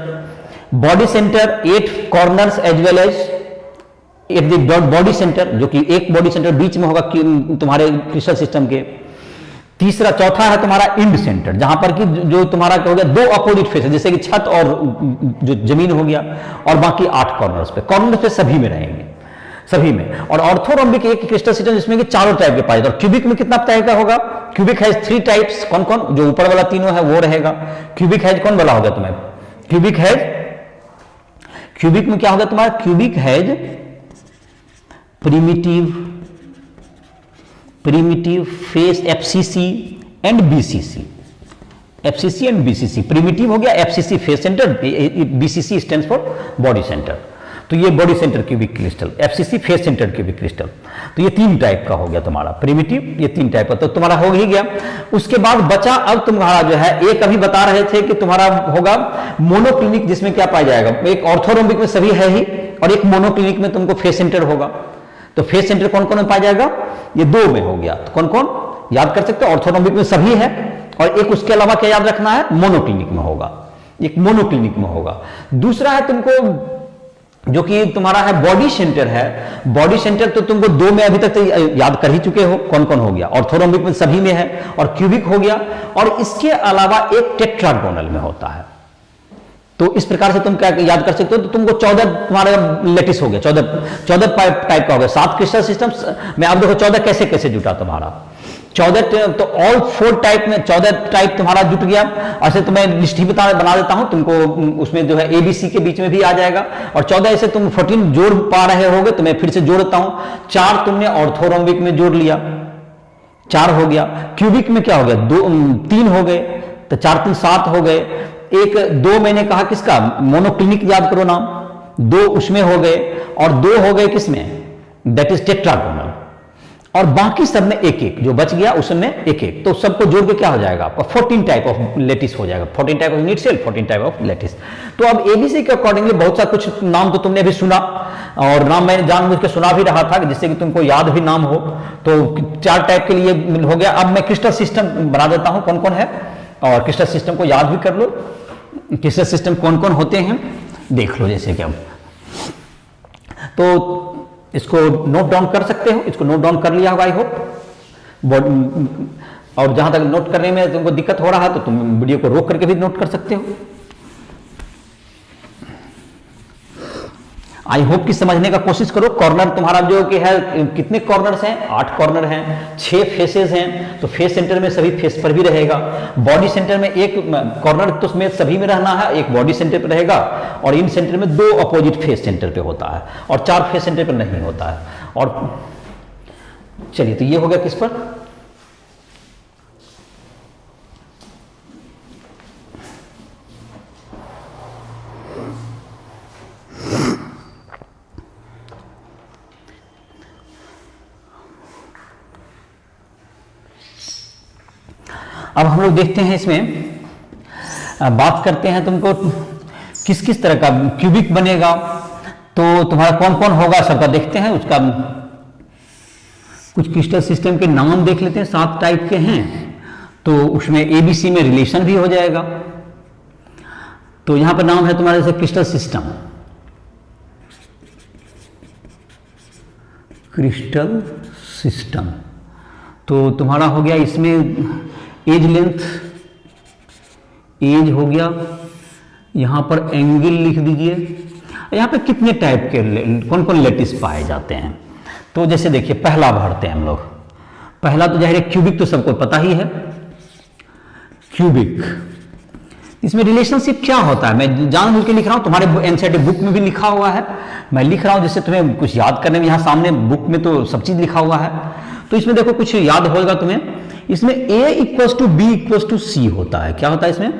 body centre 8 corners as well as at the body centre, जो कि एक बॉडी सेंटर बीच में होगा तुम्हारे क्रिस्टल सिस्टम के। तीसरा चौथा है तुम्हारा इंड सेंटर, जहां पर कि जो तुम्हारा क्या हो गया, 2 अपोजिट फेस है, जैसे कि छत और जो जमीन हो गया, और बाकी 8 कॉर्नर्स पे सभी में रहेंगे, सभी में। और ऑर्थोरोम्बिक एक क्रिस्टल सिस्टम जिसमें कि चारों टाइप के पाए जाते हैं। क्यूबिक में कितना टाइप का होगा, क्यूबिक हैज 3 टाइप्स, कौन कौन, जो ऊपर वाला तीनों है वो रहेगा। क्यूबिक हैज कौन वाला होगा तुम्हें, क्यूबिक में क्या होगा तुम्हारा, cubic has primitive face FCC and BCC, FCC and BCC. Primitive हो गया FCC face centre, BCC stands for body centre. तो ये body centre cubic crystal, FCC face centre cubic crystal. तो ये 3 टाइप का हो गया तुम्हारा प्रिमिटिव, ये 3 टाइप का तो तुम्हारा हो ही गया। उसके बाद बचा अब तुम्हारा जो है, एक अभी बता रहे थे कि तुम्हारा होगा मोनोक्लिनिक, जिसमें क्या पाया जाएगा, एक ऑर्थोरोम्बिक में सभी है ही, और एक मोनोक्लिनिक में तुमको फेस सेंटर होगा। तो फेस सेंटर कौन कौन में पाया जाएगा, ये 2 में हो गया। तो कौन कौन याद कर सकते हो, ऑर्थोरोम्बिक में सभी है, और एक उसके अलावा क्या याद रखना है, मोनोक्लिनिक में होगा, एक मोनोक्लिनिक में होगा। दूसरा है तुमको जो कि तुम्हारा है बॉडी सेंटर है, बॉडी सेंटर तो तुमको 2 में अभी तक तो याद कर ही चुके हो, कौन कौन हो गया, ऑर्थोरोम्बिक में सभी में है, और क्यूबिक हो गया, और इसके अलावा एक टेट्रागोनल में होता है। तो इस प्रकार से तुम क्या याद कर सकते हो, तो तुमको 14 तुम्हारा लेटिस हो गया, 14 टाइप का हो गया, 7 क्रिस्टल सिस्टम में। आप देखो 14 कैसे कैसे जुटा तुम्हारा, 14 तो ऑल 4 टाइप में 14 टाइप तुम्हारा जुट गया। ऐसे तो मैं लिस्ट ही बना देता हूं तुमको, उसमें जो है ABC के बीच में भी आ जाएगा, और 14 ऐसे तुम 14 जोड़ पा रहे होगे, तो मैं फिर से जोड़ता हूं। 4 तुमने ऑर्थोरोम्बिक में जोड़ लिया, 4 हो गया। क्यूबिक में क्या हो गया, 3 हो गए, तो 4 3 7 हो गए। एक 2 मैंने कहा किसका, मोनोक्लिनिक याद करो नाम, 2 उसमें हो गए, और 2 हो गए किसमें, दैट इज टेट्रागोनल, और बाकी सब में एक एक जो बच गया उसमें एक एक, तो सबको जोड़ के क्या हो जाएगा आपका 14 टाइप ऑफ लेटिस हो जाएगा, 14 type of unit cell, 14 type of lattice. तो अब ABC के अकॉर्डिंगली बहुत सा कुछ नाम तो तुमने अभी सुना, और नाम मैंने जानबूझ के सुना भी रहा था जिससे कि तुमको याद भी नाम हो। तो 4 टाइप के लिए हो गया। अब मैं क्रिस्टल सिस्टम बना देता हूं कौन कौन है, और क्रिस्टल सिस्टम को याद भी कर लो, क्रिस्टल सिस्टम कौन कौन होते हैं देख लो। जैसे कि अब तो इसको नोट डाउन कर सकते हो, इसको नोट डाउन कर लिया होगा आई होप। और जहां तक नोट करने में तुमको दिक्कत हो रहा है तो तुम वीडियो को रोक करके भी नोट कर सकते हो। आई होप कि समझने का कोशिश करो। कॉर्नर तुम्हारा जो कि है, कितने कॉर्नर्स हैं, 8 कॉर्नर हैं, 6 फेसेस हैं, तो फेस सेंटर में सभी फेस पर भी रहेगा। बॉडी सेंटर में एक कॉर्नर तो उसमें सभी में रहना है, एक बॉडी सेंटर पर रहेगा, और इन सेंटर में 2 अपोजिट फेस सेंटर पे होता है, और 4 फेस सेंटर पर नहीं होता है। और चलिए, तो ये हो गया किस पर, अब हम लोग देखते हैं इसमें, बात करते हैं तुमको किस किस तरह का क्यूबिक बनेगा, तो तुम्हारा कौन कौन होगा सबका देखते हैं। उसका कुछ क्रिस्टल सिस्टम के नाम देख लेते हैं, 7 टाइप के हैं, तो उसमें ABC में रिलेशन भी हो जाएगा। तो यहां पर नाम है तुम्हारे जैसे क्रिस्टल सिस्टम, क्रिस्टल सिस्टम, तो तुम्हारा हो गया इसमें एज लेंथ, एज हो गया, यहां पर एंगल लिख दीजिए। यहां पे कितने टाइप के कौन कौन लेटिस पाए जाते हैं, तो जैसे देखिए पहला भरते हैं हम लोग। पहला तो जाहिर है क्यूबिक, तो सबको पता ही है क्यूबिक। इसमें रिलेशनशिप क्या होता है, मैं जानबूझ के लिख रहा हूं, तुम्हारे एनसीईआरटी बुक में भी लिखा हुआ है, मैं लिख रहा हूं जिससे तुम्हें कुछ याद करने में, यहां सामने बुक में तो सब चीज लिखा हुआ है। तो इसमें देखो कुछ याद होगा तुम्हें, इसमें A = B = C होता है। क्या होता है इसमें,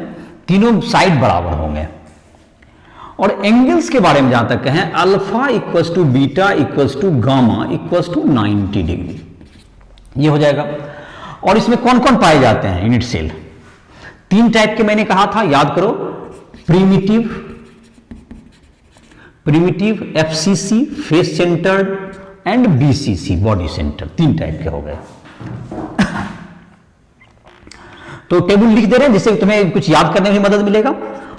तीनों साइड बराबर होंगे, और एंगल्स के बारे में जहां तक कहें, alpha equals to beta equals to gamma equals to 90 degree, ये हो जाएगा। और इसमें कौन कौन पाए जाते हैं यूनिट सेल? 3 टाइप के मैंने कहा था, याद करो, primitive, FCC face centred and BCC body centre, 3 type के हो गए। तो टेबल लिख दे रहे हैं जिससे तुम्हें कुछ याद करने में मदद मिलेगा।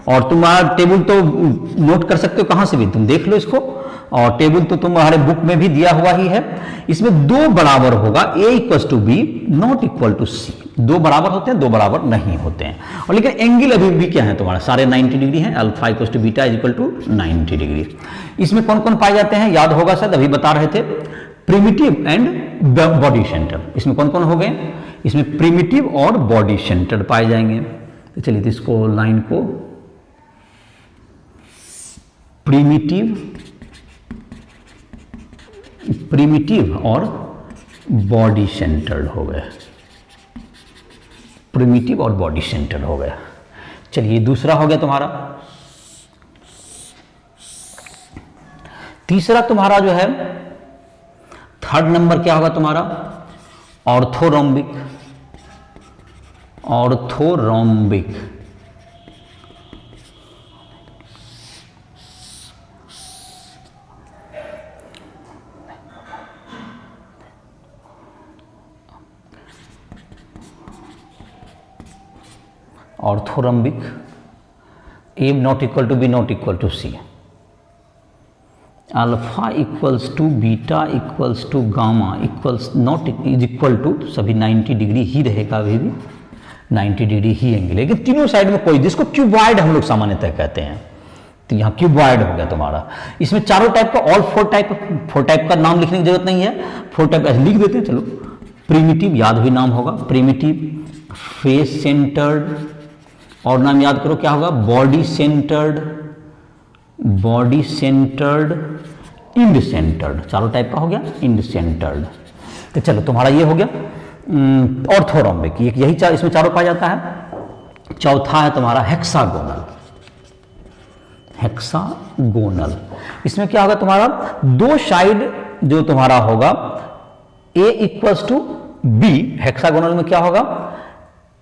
और तुम्हारा टेबल तो नोट कर सकते हो कहां से भी, तुम देख लो इसको। और टेबल तो तुम्हारे बुक में भी दिया हुआ ही है। इसमें 2 बराबर होगा, a equal to B not equal to C. 2 बराबर होते हैं, 2 बराबर नहीं होते हैं। और लेकिन एंगल अभी भी क्या है तुम्हारा, सारे 90 डिग्री हैं। Alpha equal to beta is equal to 90 degree. इसमें कौन कौन पाए जाते हैं याद होगा शायद, अभी बता रहे थे, प्रिमिटिव एंड बॉडी सेंटर। इसमें कौन कौन हो गए? इसमें प्रिमिटिव और बॉडी सेंटर पाए जाएंगे। तो चलिए तो इसको लाइन को प्रिमिटिव और बॉडी सेंटर्ड हो गए, प्रिमिटिव और बॉडी सेंटर्ड हो गया। चलिए दूसरा हो गया तुम्हारा। तीसरा तुम्हारा जो है, 3rd नंबर क्या होगा तुम्हारा? Orthorhombic. Orthorhombic, A not equal to B not equal to C. Alpha equals to beta equals to gamma equals not is equal to, सभी 90 डिग्री ही रहेगा, अभी भी 90 डिग्री ही एंगल, लेकिन तीनों साइड में कोई, जिसको क्यूबॉइड हम लोग सामान्यतः कहते हैं। तो यहाँ क्यूबॉइड हो गया तुम्हारा। इसमें चारों टाइप का, ऑल 4 टाइप का नाम लिखने की जरूरत नहीं है, 4 टाइप ऐसे लिख देते हैं। चलो, प्रीमिटिव याद भी नाम होगा, प्रीमिटिव, फेस सेंटर्ड, और नाम याद करो क्या होगा, बॉडी सेंटर्ड, इंड सेंटर्ड, चारों टाइप का हो गया, इंड सेंटर्ड। तो चलो तुम्हारा ये हो गया ऑर्थोरोम्बिक, यही इसमें चारों पाया जाता है। चौथा है तुम्हारा हेक्सागोनल। इसमें क्या होगा तुम्हारा, 2 साइड जो तुम्हारा होगा a equals to B, hexagonal में क्या होगा,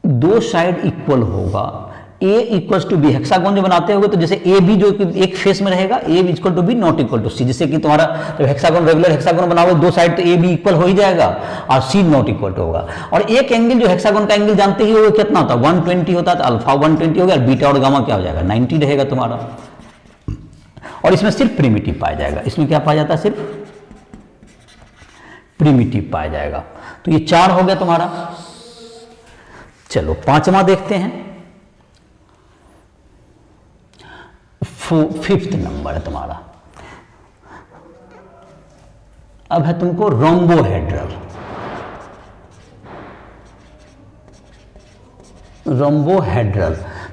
2 साइड इक्वल होगा, a equals to B. Hexagon जो बनाते होगे तो जैसे ए बी जो एक फेस में रहेगा, a equal to B not equal to C, जिससे कि तुम्हारा तो हेक्सागोन, रेगुलर हेक्सागोन बनाओगे 2 साइड तो a बी इक्वल हो ही जाएगा और c नॉट इक्वल टू होगा। और एक एंगल जो हेक्सागोन का एंगल जानते ही होगा कितना होता है, 120 होता है। तो अल्फा 120 हो गया, बीटा और गामा क्या हो जाएगा, 90 रहेगा तुम्हारा। और इसमें सिर्फ प्रीमिटिव पाया जाएगा। इसमें क्या पाया जाता है, सिर्फ प्रीमिटिव पाया जाएगा। तो ये 4 हो गया तुम्हारा। चलो 5वां देखते हैं। 5th नंबर है तुम्हारा। अब है तुमको रोम्बोहेड्रल।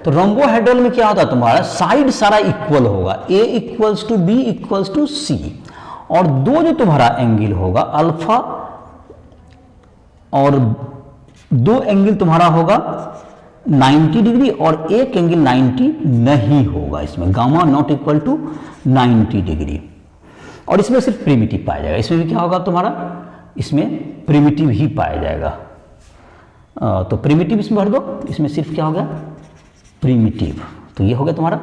तो रोम्बोहेड्रल में क्या होता है तुम्हारा, साइड सारा इक्वल होगा, a equals to B equals to C, और 2 जो तुम्हारा एंगल होगा अल्फा, और 2 एंगल तुम्हारा होगा 90 डिग्री, और एक एंगल 90 नहीं होगा। इसमें gamma not equal to 90 degree. और इसमें सिर्फ प्रीमिटिव पाया जाएगा। इसमें भी क्या होगा तुम्हारा, इसमें प्रीमिटिव ही पाया जाएगा। तो प्रीमिटिव इसमें भर दो, इसमें सिर्फ क्या हो गया, प्रीमिटिव। तो ये हो गया तुम्हारा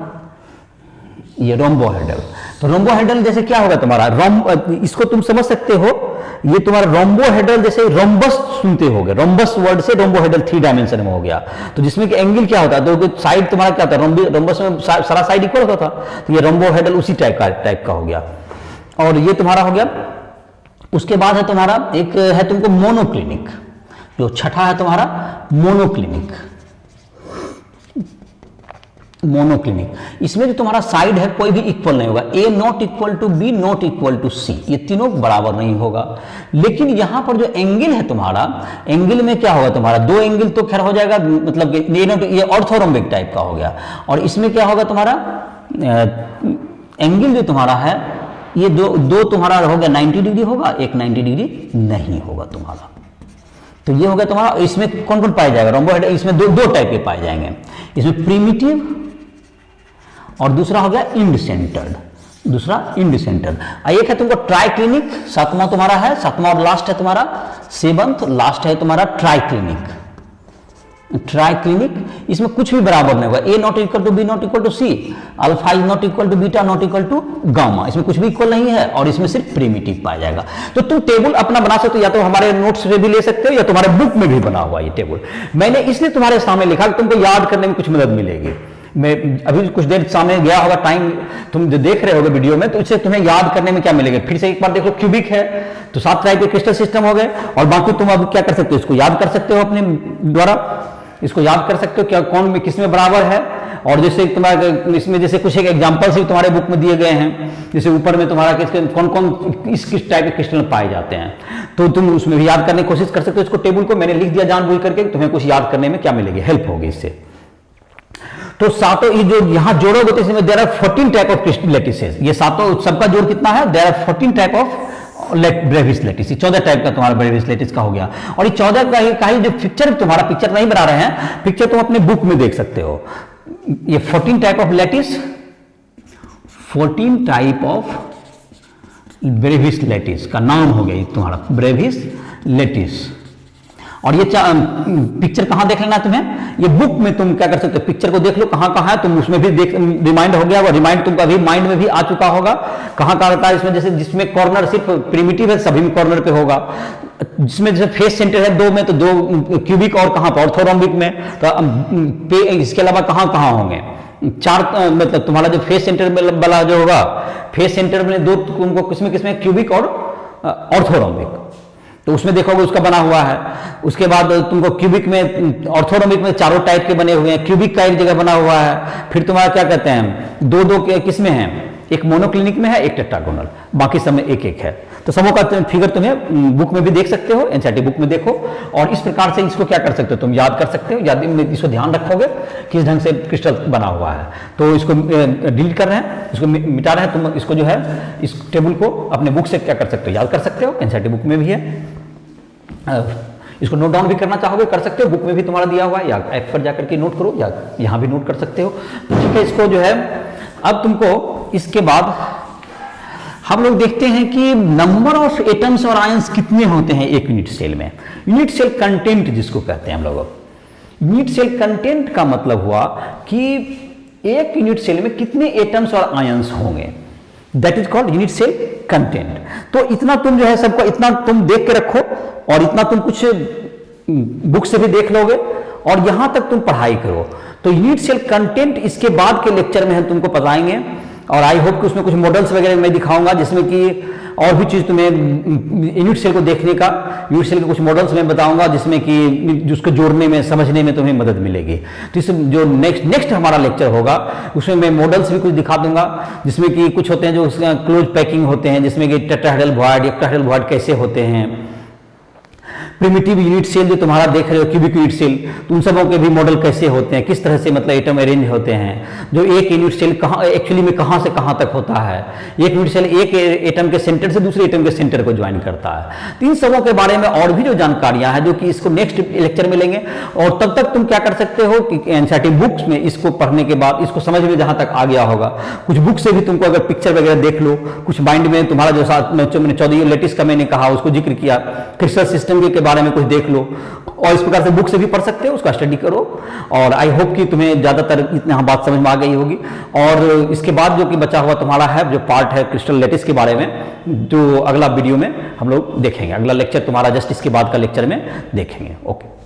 ये रोम्बोहेड्रल। तो रोम्बोहेड्रल जैसे क्या होगा तुम्हारा, इसको तुम समझ सकते हो, ये तुम्हारा रोम्बोहेड्रल जैसे रोम्बस सुनते होगे, रोम्बस वर्ड से रोम्बोहेड्रल 3 डायमेंशन में हो गया। तो जिसमें कि एंगल क्या होता है, तो साइड तुम्हारा क्या होता है, रोम्बस में सारा साइड इक्वल होता था। तो ये रोम्बोहेड्रल उसी टाइप का हो गया। और ये तुम्हारा हो गया। उसके बाद है तुम्हारा एक है तुमको मोनोक्लिनिक, जो छठा है तुम्हारा मोनोक्लिनिक। इसमें जो तुम्हारा साइड है कोई भी इक्वल नहीं होगा, a not equal to B not equal to C, ये तीनों बराबर नहीं होगा। लेकिन यहां पर जो एंगल है तुम्हारा, एंगल में क्या होगा तुम्हारा, 2 एंगल तो खैर हो जाएगा, मतलब ये ऑर्थोरोम्बिक टाइप का हो गया। और इसमें क्या होगा तुम्हारा एंगल जो तुम्हारा है, ये दो तुम्हारा हो गया 90 डिग्री होगा, एक 90 डिग्री नहीं होगा तुम्हारा। तो ये हो गया तुम्हारा। इसमें कौन कौन पाया जाएगा रोम्बोहेड्रल, इसमें दो टाइप के पाए जाएंगे। इसमें प्रीमिटिव और दूसरा हो गया इंड सेंटर्ड, दूसरा इंड सेंटर्ड। एक है तुमको ट्राइक्लिनिक, सातवां तुम्हारा है, सातवां और लास्ट है तुम्हारा, सेवंथ लास्ट है तुम्हारा ट्राइक्लिनिक। ट्राइक्लिनिक, इसमें कुछ भी बराबर नहीं होगा, A not equal to B not equal to C, alpha is not equal to beta not equal to gamma, इसमें कुछ भी इक्वल नहीं है और इसमें सिर्फ प्रिमिटिव पाया जाएगा। तो तुम टेबल अपना बना सकते हो, या तो हमारे नोट्स से भी ले सकते हो या तुम्हारे बुक में भी बना हुआ ये टेबल। मैंने इसलिए तुम्हारे सामने लिखा कि तुमको याद करने में कुछ मदद मिलेगी। मैं अभी कुछ देर सामने गया होगा, टाइम तुम जो देख रहे होगे वीडियो में, तो इससे तुम्हें याद करने में क्या मिलेगा, फिर से एक बार देखो, क्यूबिक है तो 7 टाइप के क्रिस्टल सिस्टम हो गए, और बाकी तुम अब क्या कर सकते हो, इसको याद कर सकते हो अपने द्वारा, इसको याद कर सकते हो क्या कौन में किस में बराबर है। और जैसे तुम्हारे इसमें जैसे कुछ एक एग्जांपल्स भी तुम्हारे बुक में दिए गए हैं, जैसे ऊपर में तुम्हारा किसके कौन कौन किस टाइप के क्रिस्टल पाए जाते हैं, तो तुम उसमें भी याद करने की कोशिश कर सकते हो। इसको टेबल को मैंने लिख दिया जानबूझ करके, तुम्हें कुछ याद करने में क्या मिलेगी, हेल्प होगी इससे। तो सातों ये जो यहां जोड़ोगे तो इसमें there are 14 type of crystal lattices, ये सातों सबका जोड़ कितना है, there are 14 type of Bravais lattice, 14 type का तुम्हारा ब्रेविस लैटिस का हो गया। और ये 14 का ही जो पिक्चर, तुम्हारा पिक्चर नहीं बना रहे हैं, पिक्चर तुम अपने बुक में देख सकते हो। ये 14 type of lattice, 14 type of Bravais lattice का नाम हो गया तुम्हारा ब्रेविस लैटिस। और ये पिक्चर कहां देख लेना तुम्हें, ये बुक में तुम क्या कर सकते हो, पिक्चर को देख लो कहां कहां है, तुम उसमें भी देख, रिमाइंड हो गया, वो रिमाइंड तुमको अभी माइंड में भी आ चुका होगा, कहां कहां रहता है इसमें। जैसे जिसमें कॉर्नर सिर्फ प्रिमिटिव है, सभी में कॉर्नर पे होगा, जिसमें जैसे फेस सेंटर है 2 में, तो 2 क्यूबिक और कहां पर, ऑर्थोरोम्बिक में, तो इसके अलावा कहां कहां होंगे 4, मतलब तुम्हारा जो फेस सेंटर में वाला जो होगा, फेस सेंटर में 2 तुमको किसमें क्यूबिक और ऑर्थोरोम्बिक, तो उसमें देखोगे उसका बना हुआ है। उसके बाद तुमको क्यूबिक में, ऑर्थोरोम्बिक में चारों टाइप के बने हुए हैं, क्यूबिक का एक जगह बना हुआ है। फिर तुम्हारा क्या कहते हैं, 2 किस में है, एक मोनोक्लिनिक में है, एक टेट्रागोनल, बाकी सब में एक एक है। तो सबों का फिगर तुम्हें बुक में भी देख सकते हो, एनसीईआरटी बुक में देखो, और इस प्रकार से इसको क्या कर सकते हो, तुम याद कर सकते हो। याद में इसको ध्यान रखोगे किस ढंग से क्रिस्टल बना हुआ है। तो इसको डिलीट कर रहे हैं, इसको मिटा रहे हैं, तुम इसको जो है इस टेबल को अपने बुक से क्या कर सकते हो, याद कर सकते हो, एनसीईआरटी बुक में भी है। इसको नोट डाउन भी करना चाहोगे कर सकते हो, बुक में भी तुम्हारा दिया हुआ है, या ऐप पर जाकर के नोट करो, या यहां भी नोट कर सकते हो। तो ठीक है, इसको जो है अब तुमको इसके बाद हम लोग देखते हैं कि नंबर ऑफ एटम्स और आयंस कितने होते हैं एक यूनिट सेल में। यूनिट सेल कंटेंट जिसको कहते हैं हम लोग, यूनिट सेल कंटेंट का मतलब हुआ कि एक यूनिट सेल में कितने एटम्स और आयंस होंगे, that is called unit cell content. तो इतना तुम जो है सबको इतना तुम देख के रखो, और इतना तुम कुछ बुक से भी देख लोगे, और यहां तक तुम पढ़ाई करो। तो यूनिट सेल कंटेंट इसके बाद के लेक्चर में हम तुमको बताएंगे, और आई होप कि उसमें कुछ मॉडल्स वगैरह मैं दिखाऊंगा, जिसमें कि और भी चीज तुम्हें यूनिट सेल को देखने का, यूनिट सेल के कुछ मॉडल्स मैं बताऊंगा, जिसमें कि उसको जोड़ने में, समझने में तुम्हें मदद मिलेगी। तो इस जो नेक्स्ट हमारा लेक्चर होगा उसमें मैं मॉडल्स भी कुछ दिखा दूंगा, जिसमें कि कुछ होते हैं जो क्लोज पैकिंग होते हैं, जिसमें कि टेट्राहेड्रल वॉइड, एक्टाहेड्रल वॉइड कैसे होते हैं, प्रिमिटिव यूनिट सेल जो तुम्हारा देख रहे हो, क्यूबिक यूनिट सेल, तो उन सबों के भी मॉडल कैसे होते हैं, किस तरह से मतलब एटम अरेंज होते हैं, जो एक यूनिट सेल कहाँ एक्चुअली में कहाँ से कहाँ तक होता है, एक यूनिट सेल एक एटम के सेंटर से दूसरे एटम के सेंटर को ज्वाइन करता है। तो इन सबों के बारे में और भी जो जानकारियां हैं, जो कि इसको नेक्स्ट लेक्चर में लेंगे। और तब तक तुम क्या कर सकते हो कि एनसीईआरटी बुक्स में इसको पढ़ने के बाद, इसको समझ में जहां तक आ गया होगा, कुछ बुक से भी तुमको अगर पिक्चर वगैरह देख लो, कुछ माइंड में तुम्हारा जो साथ में 14 लेटिस का मैंने कहा उसको जिक्र किया, क्रिस्टल सिस्टम के बारे में कुछ देख लो, और इस प्रकार से बुक से भी पढ़ सकते हो, उसका स्टडी करो। और आई होप कि तुम्हें ज्यादातर इतना बात समझ में आ गई होगी। और इसके बाद जो कि बचा हुआ तुम्हारा है जो पार्ट है क्रिस्टल लैटिस के बारे में, जो अगला वीडियो में हम लोग देखेंगे, अगला लेक्चर तुम्हारा जस्ट इसके बाद का लेक्चर में देखेंगे। ओके।